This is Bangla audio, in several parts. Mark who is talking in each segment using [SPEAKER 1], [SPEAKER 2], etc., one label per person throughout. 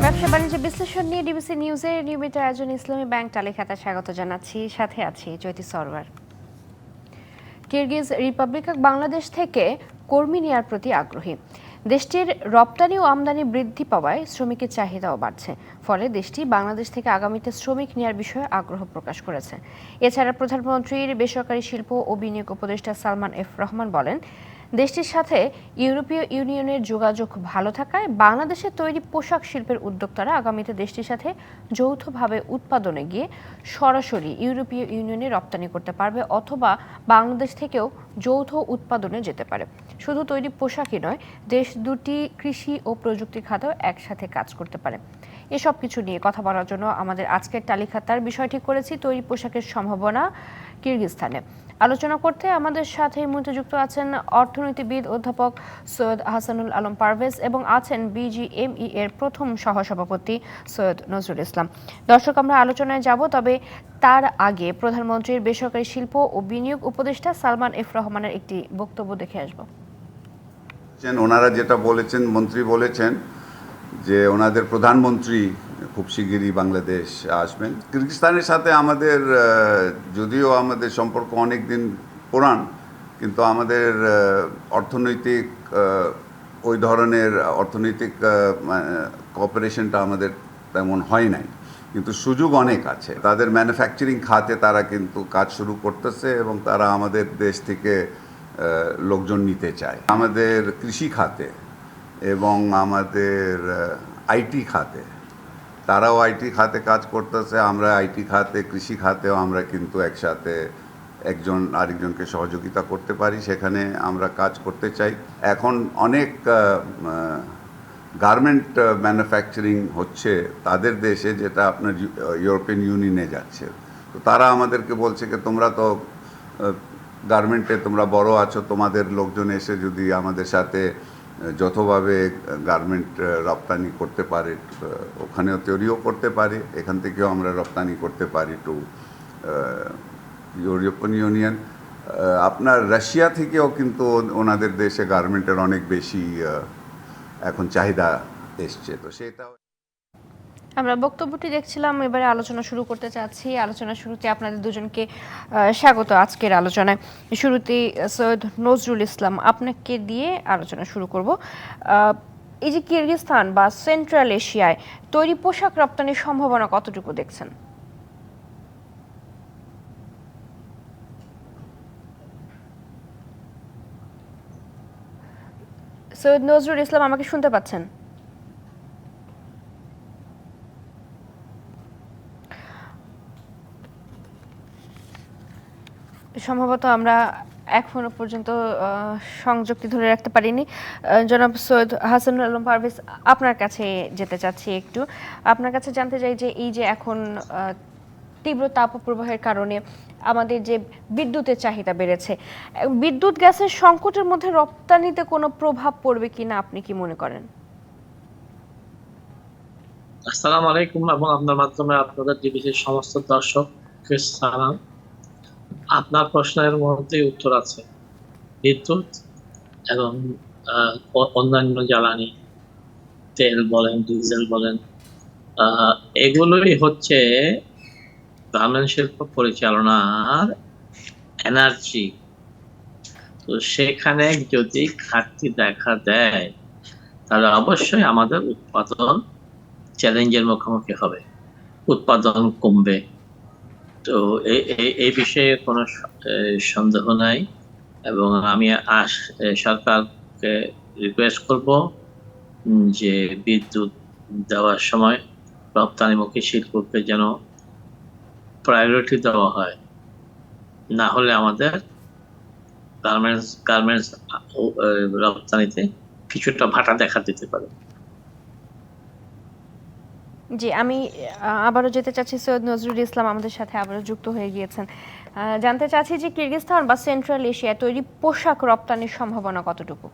[SPEAKER 1] ব্যবসা বাণিজ্য বিশ্লেষণ নিয়ে ডিবিসি নিউজের নিয়মিত আয়োজন ইসলামী ব্যাংক টালিখাতা স্বাগত জানাচ্ছি। সাথে আছি জ্যোতি সরওয়ার। কিরগিজ রিপাবলিক বাংলাদেশ থেকে কর্মী নেওয়ার প্রতি আগ্রহী। দেশটির রপ্তানি ও আমদানি বৃদ্ধি পাওয়ায় শ্রমিকের চাহিদাও বাড়ছে। ফলে দেশটি বাংলাদেশ থেকে আগামীতে শ্রমিক নেওয়ার বিষয়ে আগ্রহ প্রকাশ করেছে। এছাড়া প্রধানমন্ত্রীর বেসরকারি শিল্প ও বিনিয়োগ উপদেষ্টা সালমান এফ রহমান বলেন, দেশটির সাথে ইউরোপীয় ইউনিয়নের যোগাযোগ ভালো থাকায় বাংলাদেশে তৈরি পোশাক শিল্পের উদ্যোক্তারা আগামীতে দেশটির সাথে যৌথভাবে উৎপাদনে গিয়ে সরাসরি ইউরোপীয় ইউনিয়নে রপ্তানি করতে পারবে অথবা বাংলাদেশ থেকেও যৌথ উৎপাদনে যেতে পারে। শুধু তৈরি পোশাকই নয়, দেশ দুটি কৃষি ও প্রযুক্তি খাতেও একসাথে কাজ করতে পারে। এসব কিছু নিয়ে কথা বলার জন্য আমাদের আজকের তালিকাতার বিষয় ঠিক করেছি তৈরি পোশাকের সম্ভাবনা কিরগিজস্তানে। আলোচনা করতে আমাদের সাথে এই মুহূর্তে যুক্ত আছেন অর্থনীতিবিদ অধ্যাপক সৈয়দ হাসানুল আলম পারভেজ এবং আছেন বিজিএমই এর প্রথম সহসভাপতি সৈয়দ নজরুল ইসলাম। দর্শক, আমরা আলোচনায় যাব, তবে তার আগে প্রধানমন্ত্রীর বেসরকারি শিল্প ও বিনিয়োগ উপদেষ্টা সালমান এফ রহমানের একটি বক্তব্য দেখে আসব।
[SPEAKER 2] ওনারা যেটা বলেছেন, মন্ত্রী বলেছেন যে ওনাদের প্রধানমন্ত্রী খুব শিগগিরই বাংলাদেশ আসবেন। কিরগিজস্তানের সাথে আমাদের যদিও আমাদের সম্পর্ক অনেক দিন পুরান, কিন্তু আমাদের অর্থনৈতিক ওই ধরনের অর্থনৈতিক কোঅপারেশনটা আমাদের তেমন হয় নাই, কিন্তু সুযোগ অনেক আছে। তাদের ম্যানুফ্যাকচারিং খাতে তারা কিন্তু কাজ শুরু করতেছে এবং তারা আমাদের দেশ থেকে লোকজন নিতে চায়। আমাদের কৃষি খাতে এবং আমাদের আইটি খাতে, তারাও আইটি খাতে কাজ করতেছে, আমরা আইটি খাতে কৃষি খাতেও আমরা কিন্তু একসাথে একজন আরেকজনকে সহযোগিতা করতে পারি, সেখানে আমরা কাজ করতে চাই। এখন অনেক গার্মেন্ট ম্যানুফ্যাকচারিং হচ্ছে তাদের দেশে, যেটা আপনার ইউরোপিয়ান ইউনিয়নে যাচ্ছে। তো তারা আমাদেরকে বলছে যে তোমরা তো গার্মেন্টে তোমরা বড় আছো, তোমাদের লোকজন এসে যদি আমাদের সাথে যতভাবে গার্মেন্ট রপ্তানি করতে পারে, ওখানেও তৈরিও করতে পারে, এখান থেকেও আমরা রপ্তানি করতে পারি টু ইউরোপিয়ান ইউনিয়ন। আপনার রাশিয়া থেকেও কিন্তু ওনাদের দেশে গার্মেন্টের অনেক বেশি এখন চাহিদা এসছে। তো সেটা
[SPEAKER 1] আমরা বক্তব্যটি দেখছিলাম, এবারে আলোচনা শুরু করতে চাচ্ছি। আলোচনা শুরুতে আপনাদের দুজনকে স্বাগত আজকের আলোচনায়। শুরুতেই সৈয়দ নজরুল ইসলাম, আপনাকে দিয়ে আলোচনা শুরু করব। এই যে কিরগিজস্তান বা সেন্ট্রাল এশিয়ায় তৈরি পোশাক রপ্তানির সম্ভাবনা কতটুকু দেখছেন? সৈয়দ নজরুল ইসলাম, আমাকে শুনতে পাচ্ছেন? সম্ভবত আমরা এখনো পর্যন্ত সংযোগটি ধরে রাখতে পারিনি। জনাব সৈয়দ হাসানুল আলম পারভেজ, আপনার কাছে যেতে চাচ্ছি একটু। আপনার কাছে জানতে চাই যে এই যে এখন তীব্র তাপপ্রবাহের কারণে আমাদের যে বিদ্যুতের চাহিদা বেড়েছে, বিদ্যুৎ গ্যাসের সংকটের মধ্যে রপ্তানিতে কোনো প্রভাব পড়বে কিনা আপনি কি মনে করেন?
[SPEAKER 3] আসসালামু আলাইকুম এবং আপনার মাধ্যমে আপনাদের ডিবিসির সমস্ত দর্শককে সালাম। আপনার প্রশ্নের মধ্যে উত্তর আছে। বিদ্যুৎ এবং অন্যান্য জ্বালানি, তেল বলেন, ডিজেল বলেন, এগুলোই হচ্ছে গার্মেন্ট শিল্প পরিচালনার এনার্জি। তো সেখানে যদি ঘাটতি দেখা দেয় তাহলে অবশ্যই আমাদের উৎপাদন চ্যালেঞ্জের মুখোমুখি হবে, উৎপাদন কমবে। তো এই বিষয়ে কোনো সন্দেহ নাই এবং আমি সরকারকে রিকোয়েস্ট করব যে বিদ্যুৎ দেওয়ার সময় রপ্তানিমুখী শিল্পকে যেন প্রায়োরিটি দেওয়া হয়, না হলে আমাদের গার্মেন্টস রপ্তানিতে কিছুটা ভাটা দেখা দিতে পারে।
[SPEAKER 1] জি, আমি আবারও যেতে চাচ্ছি, সৈয়দ নজরুল ইসলাম আমাদের সাথে আবারও যুক্ত হয়ে গিয়েছেন। জানতে চাচ্ছি যে কিরগিজস্তান বা সেন্ট্রাল এশিয়ায় তৈরি পোশাক রপ্তানির সম্ভাবনা কতটুকু?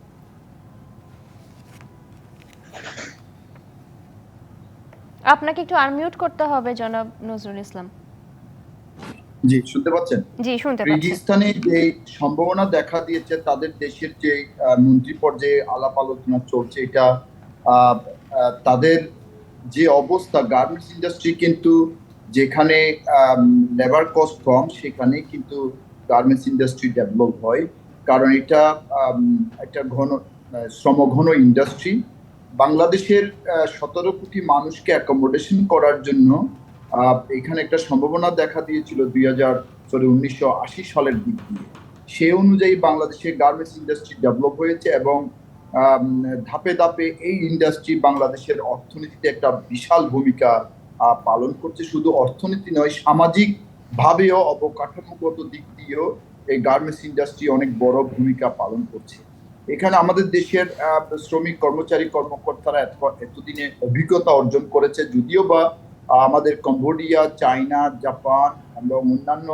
[SPEAKER 1] আপনাকে একটু আনমিউট করতে হবে জনাব নজরুল ইসলাম।
[SPEAKER 4] জি, শুনতে পাচ্ছেন?
[SPEAKER 1] জি, শুনতে পাচ্ছি।
[SPEAKER 4] কিরগিজস্তানে যে সম্ভাবনা দেখা দিয়েছে, তাদের দেশের যে মন্ত্রী পর্যায়ে আলাপ আলোচনা চলছে, এটা তাদের যে অবস্থা, গার্মেন্টস ইন্ডাস্ট্রি কিন্তু যেখানে লেবার কস্ট কম সেখানে কিন্তু গার্মেন্টস ইন্ডাস্ট্রি ডেভেলপ হয়, কারণ এটা একটা শ্রমঘন ইন্ডাস্ট্রি। বাংলাদেশের 17 কোটি মানুষকে অ্যাকোমোডেশন করার জন্য এখানে একটা সম্ভাবনা দেখা দিয়েছিল 1980 সালের দিক দিয়ে। সেই অনুযায়ী বাংলাদেশের গার্মেন্টস ইন্ডাস্ট্রি ডেভেলপ হয়েছে এবং ধাপে ধাপে এই ইন্ডাস্ট্রি বাংলাদেশের অর্থনীতিতে একটা বিশাল ভূমিকা পালন করছে। শুধু অর্থনীতি নয়, সামাজিক ভাবেও অবকাঠামোগত দিক দিয়েও এই গার্মেন্টস ইন্ডাস্ট্রি অনেক বড় ভূমিকা পালন করছে। এখানে আমাদের দেশের শ্রমিক কর্মচারী কর্মকর্তারা এতদিনে অভিজ্ঞতা অর্জন করেছে, যদিও বা আমাদের কম্বোডিয়া, চায়না, জাপান এবং অন্যান্য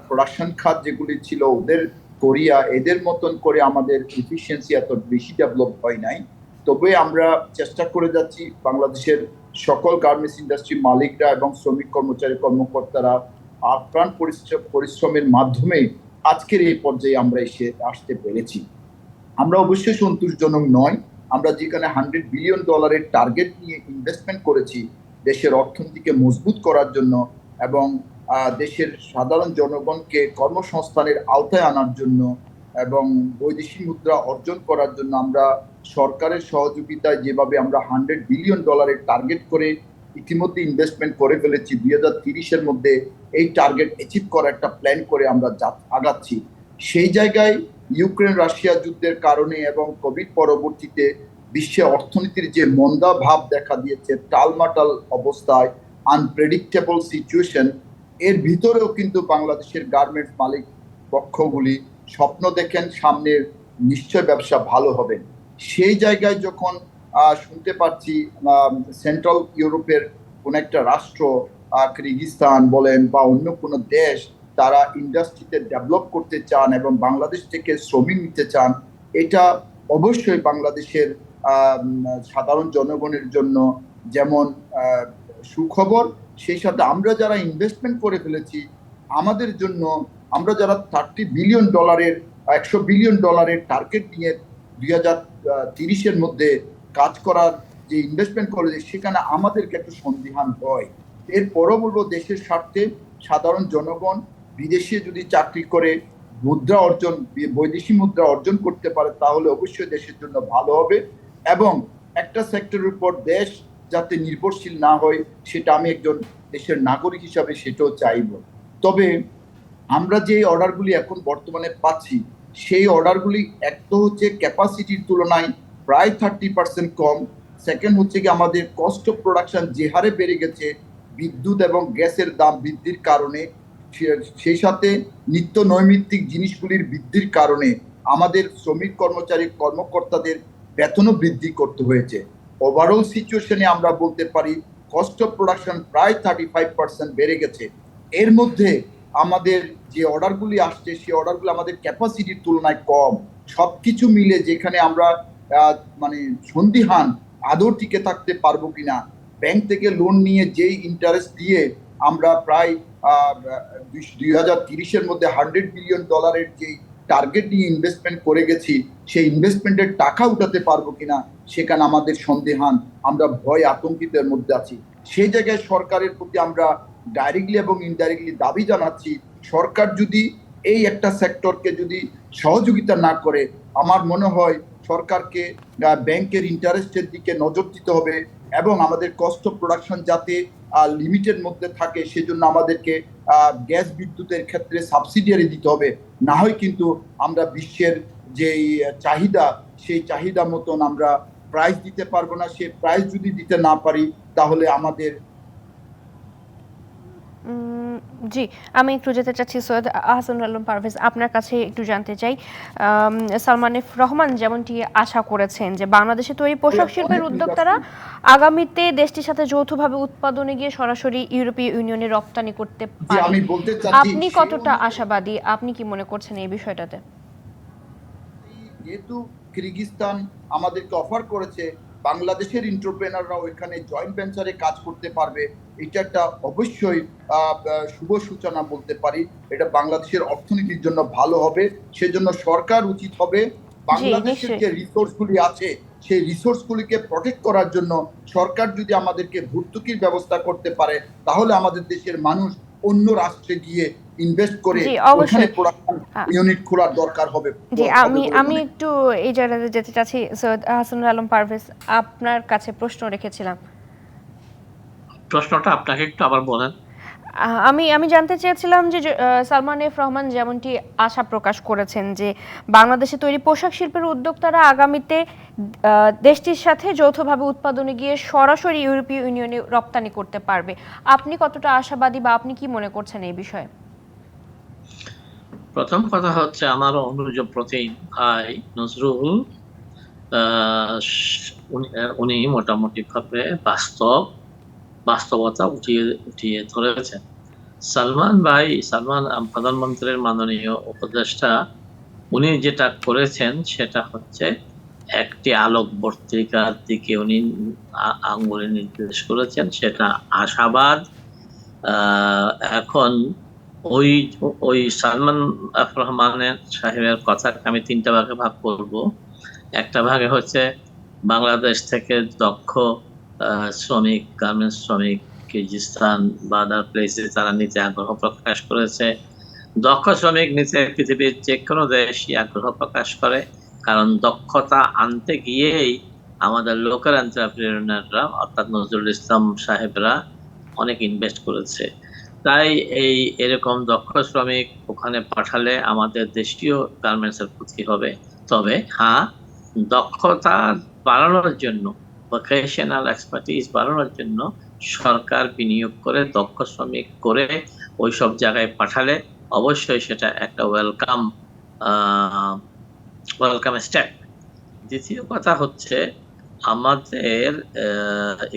[SPEAKER 4] প্রোডাকশন খাত যেগুলি ছিল ওদের, কোরিয়া, এদের মতন করে আমাদের এফিসিয়েন্সি এত বেশি ডেভেলপ হয় নাই। তবে আমরা চেষ্টা করে যাচ্ছি বাংলাদেশের সকল গার্মেন্টস ইন্ডাস্ট্রি মালিকরা এবং শ্রমিক কর্মচারী কর্মকর্তারা আপ্রাণ পরিশ্রমের মাধ্যমে আজকের এই পর্যায়ে আমরা আসতে পেরেছি। আমরা অবশ্যই সন্তোষজনক নয়। আমরা যেখানে $100 বিলিয়ন টার্গেট নিয়ে ইনভেস্টমেন্ট করেছি দেশের অর্থনীতিকে মজবুত করার জন্য এবং দেশের সাধারণ জনগণকে কর্মসংস্থানের আওতায় আনার জন্য এবং বৈদেশিক মুদ্রা অর্জন করার জন্য, আমরা সরকারের সহযোগিতায় যেভাবে আমরা $100 বিলিয়ন টার্গেট করে ইতিমধ্যে ইনভেস্টমেন্ট করে ফেলেছি, 2030-এর মধ্যে এই টার্গেট অ্যাচিভ করার একটা প্ল্যান করে আমরা আগাচ্ছি। সেই জায়গায় ইউক্রেন রাশিয়া যুদ্ধের কারণে এবং কোভিড পরবর্তীতে বিশ্বে অর্থনীতির যে মন্দা ভাব দেখা দিয়েছে, টালমাটাল অবস্থায়, আনপ্রেডিক্টেবল সিচুয়েশন, এর ভিতরেও কিন্তু বাংলাদেশের গার্মেন্টস মালিক পক্ষগুলি স্বপ্ন দেখেন সামনের নিশ্চয় ব্যবসা ভালো হবে। সেই জায়গায় যখন শুনতে পাচ্ছি সেন্ট্রাল ইউরোপের কোন একটা রাষ্ট্র, কিরগিজস্তান বলেন বা অন্য কোনো দেশ, তারা ইন্ডাস্ট্রিতে ডেভেলপ করতে চান এবং বাংলাদেশ থেকে শ্রমিক নিতে চান, এটা অবশ্যই বাংলাদেশের সাধারণ জনগণের জন্য যেমন সুখবর, সেই সাথে আমরা যারা ইনভেস্টমেন্ট করে ফেলেছি আমাদের জন্য, আমরা যারা $30 বিলিয়ন 100 বিলিয়ন টার্গেট নিয়ে 2030-এর মধ্যে কাজ করার যে ইনভেস্টমেন্ট করেছে, সেখানে আমাদেরকে একটু সন্দিহান হয়। এরপরও বলবো, দেশের স্বার্থে সাধারণ জনগণ বিদেশে যদি চাকরি করে মুদ্রা অর্জন, বৈদেশিক মুদ্রা অর্জন করতে পারে, তাহলে অবশ্যই দেশের জন্য ভালো হবে এবং একটা সেক্টরের উপর দেশ যাতে নির্ভরশীল না হয়, সেটা আমি একজন দেশের নাগরিক হিসাবে সেটাও চাইব। তবে আমরা যে অর্ডারগুলি এখন বর্তমানে পাচ্ছি, সেই অর্ডারগুলি এক তো হচ্ছে ক্যাপাসিটির তুলনায় প্রায় 30% কম। সেকেন্ড হচ্ছে কি, আমাদের কস্ট অফ প্রোডাকশন যে হারে বেড়ে গেছে বিদ্যুৎ এবং গ্যাসের দাম বৃদ্ধির কারণে, সেই সাথে নিত্য নৈমিত্তিক জিনিসগুলির বৃদ্ধির কারণে আমাদের শ্রমিক কর্মচারী কর্মকর্তাদের বেতনও বৃদ্ধি করতে হয়েছে। ওভারঅল সিচুয়েশনে আমরা বলতে পারি কস্ট অফ প্রোডাকশন প্রায় 35% বেড়ে গেছে। এর মধ্যে আমাদের যে অর্ডারগুলি আসছে, সেই অর্ডারগুলো আমাদের ক্যাপাসিটির তুলনায় কম। সবকিছু মিলে যেখানে আমরা মানে সন্দিহান আদৌ টিকে থাকতে পারবো কিনা। ব্যাংক থেকে লোন নিয়ে যেই ইন্টারেস্ট দিয়ে আমরা প্রায় 2030-এর মধ্যে $100 বিলিয়ন যে টার্গেট নিয়ে ইনভেস্টমেন্ট করে গেছি, সেই ইনভেস্টমেন্টের টাকা উঠাতে পারবো কিনা সেখানে আমাদের সন্দেহান, আমরা ভয় আতঙ্কিতের মধ্যে আছি। সেই জায়গায় সরকারের প্রতি আমরা ডাইরেক্টলি এবং ইনডাইরেক্টলি দাবি জানাচ্ছি, সরকার যদি এই একটা সেক্টরকে যদি সহযোগিতা না করে, আমার মনে হয় সরকারকে ব্যাংকের ইন্টারেস্টের দিকে নজর দিতে হবে এবং আমাদের কস্ট অফ প্রোডাকশন যাতে লিমিটের মধ্যে থাকে, সেজন্য আমাদেরকে গ্যাস বিদ্যুতের ক্ষেত্রে সাবসিডিয়ারি দিতে হবে। না হয় কিন্তু আমরা বিশ্বের যেই চাহিদা, সেই চাহিদা মতন আমরা প্রাইস দিতে পারবো না। সে প্রাইস যদি দিতে না পারি, তাহলে আমাদের
[SPEAKER 1] জি, আমি একটু যেতে চাচ্ছি সৈয়দ আহসানুল আলম পারভেজ, আপনার কাছে একটু জানতে চাই, সালমান এফ রহমান যেমনটি আশা করেছেন যে বাংলাদেশে তৈরি পোশাক শিল্পের উদ্যোক্তারা আগামীতে দেশটির সাথে যৌথভাবে উৎপাদনে গিয়ে সরাসরি ইউরোপীয় ইউনিয়নে রপ্তানি করতে পারে, আপনি কতটা আশাবাদী? আপনি কি মনে করছেন এই বিষয়টাতে?
[SPEAKER 4] যেহেতু কিরগিজস্তান আমাদেরকে অফার করেছে, বাংলাদেশের এন্টারপ্রেনাররাও এখানে জয়েন্ট ভেঞ্চারে কাজ করতে পারবে, এটা একটা অবশ্যই শুভ সূচনা বলতে পারি। এটা বাংলাদেশের অর্থনীতির জন্য ভালো হবে। সেজন্য সরকার উচিত হবে বাংলাদেশের যে রিসোর্সগুলি আছে সেই রিসোর্সগুলিকে প্রটেক্ট করার জন্য সরকার যদি আমাদেরকে ভর্তুকির ব্যবস্থা করতে পারে, তাহলে আমাদের দেশের মানুষ অন্য রাষ্ট্রে গিয়ে ইনভেস্ট করে
[SPEAKER 1] জি,
[SPEAKER 4] ওখানে
[SPEAKER 1] অবশ্যই।
[SPEAKER 4] প্রোডাকশন ইউনিট খোলার দরকার হবে।
[SPEAKER 1] জি, আমি একটু এই জায়গাতে যেতে চাচ্ছি। সৈয়দ আহসানুল আলম পারভেজ, আপনার কাছে প্রশ্ন রেখেছিলাম।
[SPEAKER 3] প্রশ্নটা আপনাকে একটু আবার বলেন।
[SPEAKER 1] আমি জানতে চেয়েছিলাম যে সালমান এফ রহমান যেমনটি আশা প্রকাশ করেছেন যে বাংলাদেশে তৈরি পোশাক শিল্পের উদ্যোক্তারা আগামীতে দেশটির সাথে যৌথভাবে উৎপাদনে গিয়ে সরাসরি ইউরোপীয় ইউনিয়নে রপ্তানি করতে পারবে। আপনি কতটা আশাবাদী বা আপনি কি মনে করছেন এই বিষয়ে?
[SPEAKER 3] প্রথম কথা হচ্ছে, আমার অনুযোগ প্রতি ভাই নজরুল উনি মোটামুটি ভাবে বাস্তবতা উঠিয়ে ধরেছেন। সালমান প্রধানমন্ত্রীর মাননীয় উপদেষ্টা, উনি যেটা করেছেন সেটা হচ্ছে একটি আলোকবর্তিকার দিকে উনি আঙ্গুলে নির্দেশ করেছেন, সেটা আশাবাদ। এখন ওই ওই সালমান এফ রহমানের সাহেবের কথা আমি তিনটা ভাগে ভাগ করব। একটা ভাগে হচ্ছে বাংলাদেশ থেকে দক্ষ শ্রমিক, গার্মেন্টস শ্রমিক কিরগিজস্তান বা আদার প্লেসে তারা নিতে আগ্রহ প্রকাশ করেছে। দক্ষ শ্রমিক নিতে পৃথিবীর যে কোনো দেশই আগ্রহ প্রকাশ করে, কারণ দক্ষতা আনতে গিয়েই আমাদের লোকাল এন্টারপ্রেনাররা অর্থাৎ নজরুল ইসলাম সাহেবরা অনেক ইনভেস্ট করেছে। তাই এরকম দক্ষ শ্রমিক ওখানে পাঠালে আমাদের দেশীয় গার্মেন্টস এর ক্ষতি হবে। তবে হ্যাঁ, দক্ষতা বাড়ানোর জন্য, ভোকেশনাল এক্সপার্টিজ বাড়ানোর জন্য সরকার বিনিয়োগ করে দক্ষ শ্রমিক করে ওইসব জায়গায় পাঠালে অবশ্যই সেটা একটা ওয়েলকাম স্টেপ। দ্বিতীয় কথা হচ্ছে, আমাদের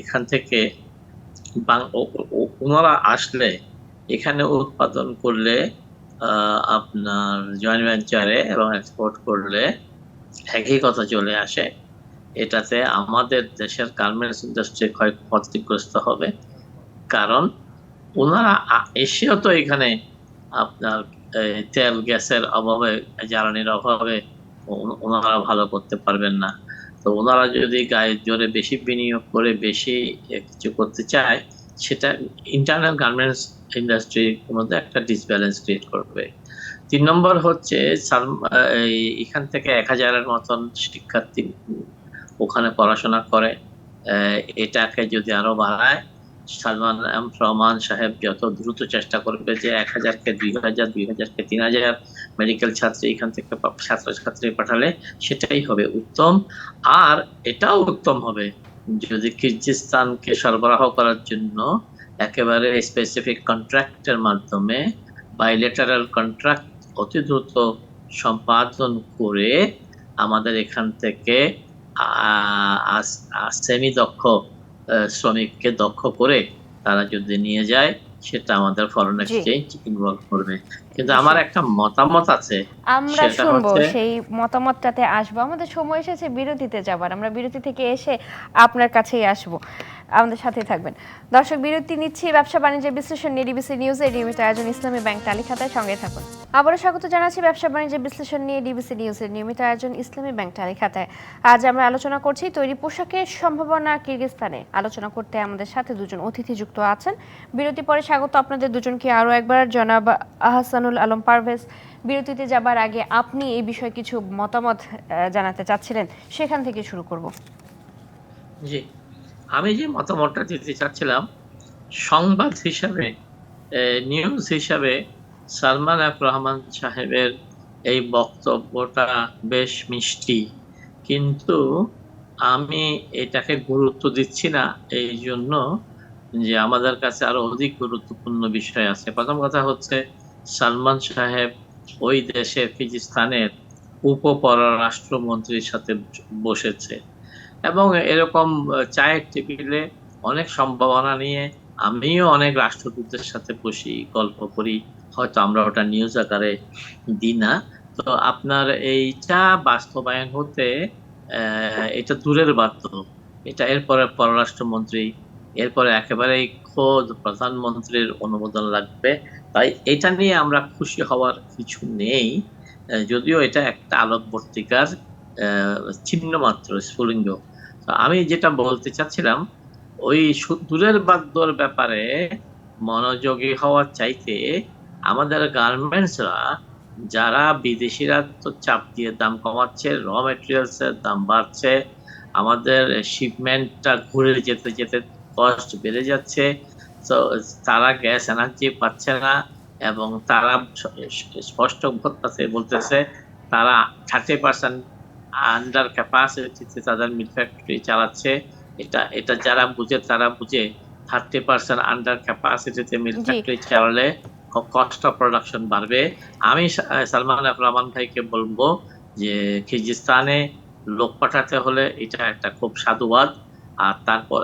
[SPEAKER 3] এখান থেকে ওনারা আসলে এখানে উৎপাদন করলে আপনার জয়েন্ট ভেঞ্চারে এবং এক্সপোর্ট করলে একই কথা চলে আসে। এটাতে আমাদের দেশের গার্মেন্টস ইন্ডাস্ট্রি ক্ষতিগ্রস্ত হবে, কারণ ওনারা এসেও তো এখানে আপনার তেল গ্যাসের অভাবে, জ্বালানির অভাবে ওনারা ভালো করতে পারবেন না। তো ওনারা যদি গায়ে জোরে বেশি বিনিয়োগ করে বেশি কিছু করতে চায়, সেটা ইন্টারনাল গার্মেন্টস ইন্ডাস্ট্রির মধ্যে একটা ডিসব্যালেন্স ক্রিয়েট করবে। 3 নম্বর হচ্ছে, এখান থেকে 1000-এর মতন শিক্ষার্থী ওখানে পড়াশোনা করে। এটাকে যদি আরো বাড়ায়, সালমান এম রহমান সাহেব যত দ্রুত চেষ্টা করবে যে 1000-কে 2000, 2000-কে 3000 মেডিকেল ছাত্রী এখান থেকে ছাত্রছাত্রী পাঠালে সেটাই হবে উত্তম। আর এটাও উত্তম হবে যদি কিরগিজস্তানকে সরবরাহ করার জন্য একেবারে স্পেসিফিক কন্ট্রাক্টের মাধ্যমে বাইলেটারাল কন্ট্রাক্ট অতি দ্রুত সম্পাদন করে আমাদের এখান থেকে সেমি দক্ষ শ্রমিককে দক্ষ করে তারা যদি নিয়ে যায়, সেটা আমাদের ফরেন এক্সচেঞ্জ ইনভলভ করবে। কিন্তু আমার একটা মতামত আছে,
[SPEAKER 1] আমরা শুনবো, সেই মতামতটাতে আসবো। আমাদের সময় এসেছে বিরতিতে যাবার, আমরা বিরতি থেকে এসে আপনার কাছেই আসবো। আমাদের সাথে থাকবেন। দর্শক, বিরতি নিচ্ছি। ব্যবসা বাণিজ্যের বিশ্লেষণ নিয়ে ডিবিসি নিউজের নিয়মিত আয়োজন ইসলামী ব্যাংক তালিখাতায়, সঙ্গে থাকুন। আবারও স্বাগত জানাচ্ছি ব্যবসা বাণিজ্যের বিশ্লেষণ নিয়ে ডিবিসি নিউজের নিয়মিত আয়োজন ইসলামী ব্যাংক তালিখাতায়। আজ আমরা আলোচনা করছি তৈরি পোশাকের সম্ভাবনা কিরগিজস্তানে। আলোচনা করতে আমাদের সাথে দুজন অতিথি যুক্ত আছেন। বিরতি পরে স্বাগত আপনাদের দুজনকে আরও একবার। জনাব আহসানুল আলম পারভেজ, বিরতিতে যাবার আগে আপনি এই বিষয়ে কিছু মতামত জানাতে চাচ্ছিলেন, সেখান থেকে শুরু করব।
[SPEAKER 3] জি, আমি যে মতামতটা দিতে চাচ্ছিলাম, সংবাদ হিসাবে, নিউজ হিসাবে সালমান এফ রহমান সাহেবের এই বক্তব্যটা বেশ মিষ্টি, কিন্তু আমি এটাকে গুরুত্ব দিচ্ছি না এই জন্য যে আমাদের কাছে আরো অধিক গুরুত্বপূর্ণ বিষয় আছে। প্রথম কথা হচ্ছে, সালমান সাহেব ওই দেশের কিরগিজস্তানের উপপররাষ্ট্রমন্ত্রীর সাথে বসেছে এবং এরকম চায়ের টেবিলে অনেক সম্ভাবনা নিয়ে আমিও অনেক রাষ্ট্রদূতদের সাথে বসি, গল্প করি, হয়তো আমরা ওটা নিউজ আকারে দিই না। তো আপনার এইটা বাস্তবায়ন হতে এটা দূরের বাধ্য। এটা এরপরে পররাষ্ট্রমন্ত্রী, এরপরে একেবারেই খোদ প্রধানমন্ত্রীর অনুমোদন লাগবে। তাই এটা নিয়ে আমরা খুশি হওয়ার কিছু নেই, যদিও এটা একটা আলোকবর্তিকার চিহ্ন মাত্র, স্ফুলিঙ্গ। তো আমি যেটা বলতে চাচ্ছিলাম, ওই দূরের বাদ্যর ব্যাপারে মনোযোগী হওয়ার চাইতে আমাদের গার্মেন্টসরা, যারা বিদেশিরা তো চাপ দিয়ে দাম কমাচ্ছে, র মেটেরিয়ালস এর দাম বাড়ছে, আমাদের শিপমেন্টটা ঘুরে যেতে যেতে কস্ট বেড়ে যাচ্ছে, তো তারা গ্যাস এনার্জি পাচ্ছে না, এবং তারা স্পষ্ট বলতেছে তারা 30% আন্ডার ক্যাপাসিটিতে তাদের মিল ফ্যাক্টরি চালাচ্ছে। এটা যারা বুঝে তারা বুঝে 30% আন্ডার ক্যাপাসিটিতে মিল
[SPEAKER 1] জি।
[SPEAKER 3] ফ্যাক্টরি চালালে কস্ট অফ প্রোডাকশন বাড়বে। আমি সালমান এফ রহমান ভাইকে বলবো যে কিরগিজস্তানে লোক পাঠাতে হলে এটা একটা খুব সাধুবাদ, আর তারপর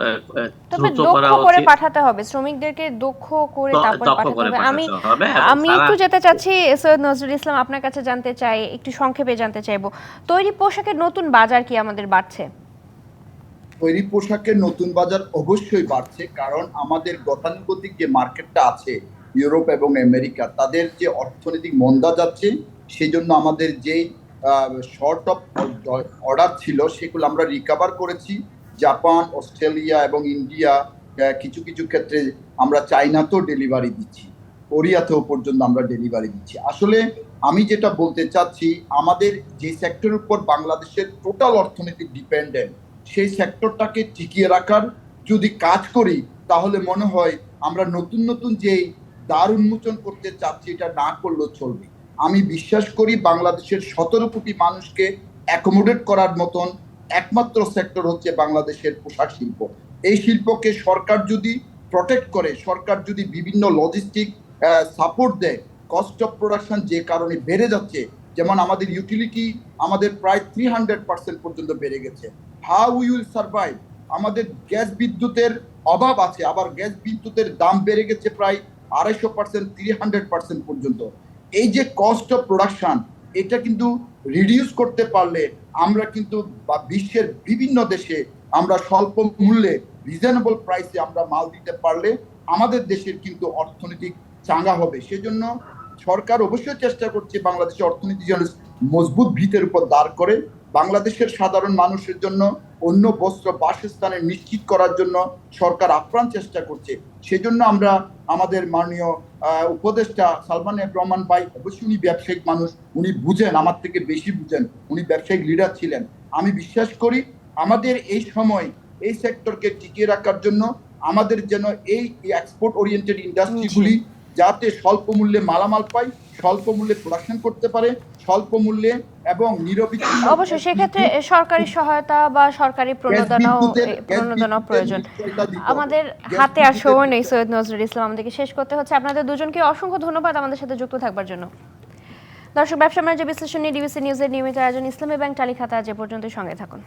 [SPEAKER 1] তবে
[SPEAKER 3] দ্রুত
[SPEAKER 1] দক্ষ
[SPEAKER 3] করা
[SPEAKER 1] করে
[SPEAKER 3] উচিত,
[SPEAKER 1] পাঠাতে হবে, শ্রমিকদেরকে দক্ষ করে তারপর
[SPEAKER 3] দক্ষ
[SPEAKER 1] পাঠাতে
[SPEAKER 3] করে
[SPEAKER 1] হবে।
[SPEAKER 3] পাঠাতে হবে। এবং
[SPEAKER 1] আমি
[SPEAKER 3] তারা
[SPEAKER 1] একটু যেতে চাচ্ছি সৈয়দ নজরুল ইসলাম, আপনার কাছে জানতে চাই, একটু সংক্ষেপে জানতে চাইবো, তৈরি পোশাকের নতুন বাজার কি আমাদের বাড়ছে?
[SPEAKER 4] তৈরি পোশাকের নতুন বাজার অবশ্যই বাড়ছে, কারণ আমাদের গতানুগতিক যে মার্কেটটা আছে ইউরোপ এবং আমেরিকা, তাদের যে অর্থনৈতিক মন্দা যাচ্ছে, সেই জন্য আমাদের যে শর্ট অফ অর্ডার ছিল সেগুলো আমরা রিকভার করেছি। জাপান, অস্ট্রেলিয়া এবং ইন্ডিয়া, কিছু কিছু ক্ষেত্রে আমরা চাইনাতেও ডেলিভারি দিচ্ছি, কোরিয়াতেও পর্যন্ত আমরা ডেলিভারি দিচ্ছি। আসলে আমি যেটা বলতে চাচ্ছি, আমাদের যে সেক্টরের উপর বাংলাদেশের টোটাল অর্থনীতি ডিপেন্ডেন্ট, সেই সেক্টরটাকে টিকিয়ে রাখার যদি কাজ করি, তাহলে মনে হয় আমরা নতুন নতুন যে দ্বার উন্মোচন করতে চাচ্ছি এটা না করলেও চলবে। আমি বিশ্বাস করি বাংলাদেশের 17 কোটি মানুষকে অ্যাকোমোডেট করার মতন একমাত্র সেক্টর হচ্ছে বাংলাদেশের পোশাক শিল্প। এই শিল্পকে সরকার যদি প্রটেক্ট করে, সরকার যদি বিভিন্ন লজিস্টিক সাপোর্ট দেয়, কস্ট অফ প্রোডাকশন যে কারণে বেড়ে যাচ্ছে, যেমন আমাদের ইউটিলিটি আমাদের প্রায় 300% পর্যন্ত বেড়ে গেছে। How we will survive? আমাদের গ্যাস বিদ্যুতের অভাব আছে, আবার গ্যাস বিদ্যুতের দাম বেড়ে গেছে প্রায় 250%, 300% পর্যন্ত। এই যে কস্ট অফ প্রোডাকশন, এটা কিন্তু রিডিউস করতে পারলে আমরা কিন্তু বিশ্বের বিভিন্ন দেশে আমরা স্বল্প মূল্যে রিজনেবল প্রাইসে আমরা মাল দিতে পারলে আমাদের দেশের কিন্তু অর্থনৈতিক চাঙ্গা হবে। সেজন্য সরকার অবশ্যই চেষ্টা করছে বাংলাদেশের অর্থনীতি যেন মজবুত ভিতের উপর দাঁড় করে, বাংলাদেশের সাধারণ মানুষের জন্য অন্য বস্ত্র বাসস্থানে নিশ্চিত করার জন্য সরকার আপ্রাণ চেষ্টা করছে। সেজন্য আমরা আমাদের মাননীয় উপদেষ্টা সালমান এফ রহমান ভাই, অবশ্যই উনি ব্যবসায়িক মানুষ, উনি বুঝেন, আমার থেকে বেশি বুঝেন, উনি ব্যবসায়িক লিডার ছিলেন। আমি বিশ্বাস করি আমাদের এই সময় এই সেক্টরকে টিকিয়ে রাখার জন্য আমাদের যেন এই এক্সপোর্ট ওরিয়েন্টেড ইন্ডাস্ট্রিগুলি যাতে স্বল্প মূল্যে মালামাল পায়, স্বল্প মূল্যে প্রোডাকশন করতে পারে, স্বল্প মূল্যে এবং নিরবিচ্ছিন্ন।
[SPEAKER 1] অবশ্যই সেক্ষেত্রে সরকারি সহায়তা বা সরকারি প্রণোদনাও প্রয়োজন। আমাদের হাতে আর সময় নেই সৈয়দ নজরুল ইসলাম, আমাদেরকে শেষ করতে হচ্ছে। আপনাদের দুজনকে অসংখ্য ধন্যবাদ আমাদের সাথে যুক্ত থাকবার জন্য। দর্শক, ব্যবসা বাণিজ্য বিশ্লেষণ নিয়ে ডিবিসি নিউজের নিয়মিত আয়োজন ইসলামী ব্যাংক টালি খাতা আজ এ পর্যন্তই। সঙ্গে থাকুন।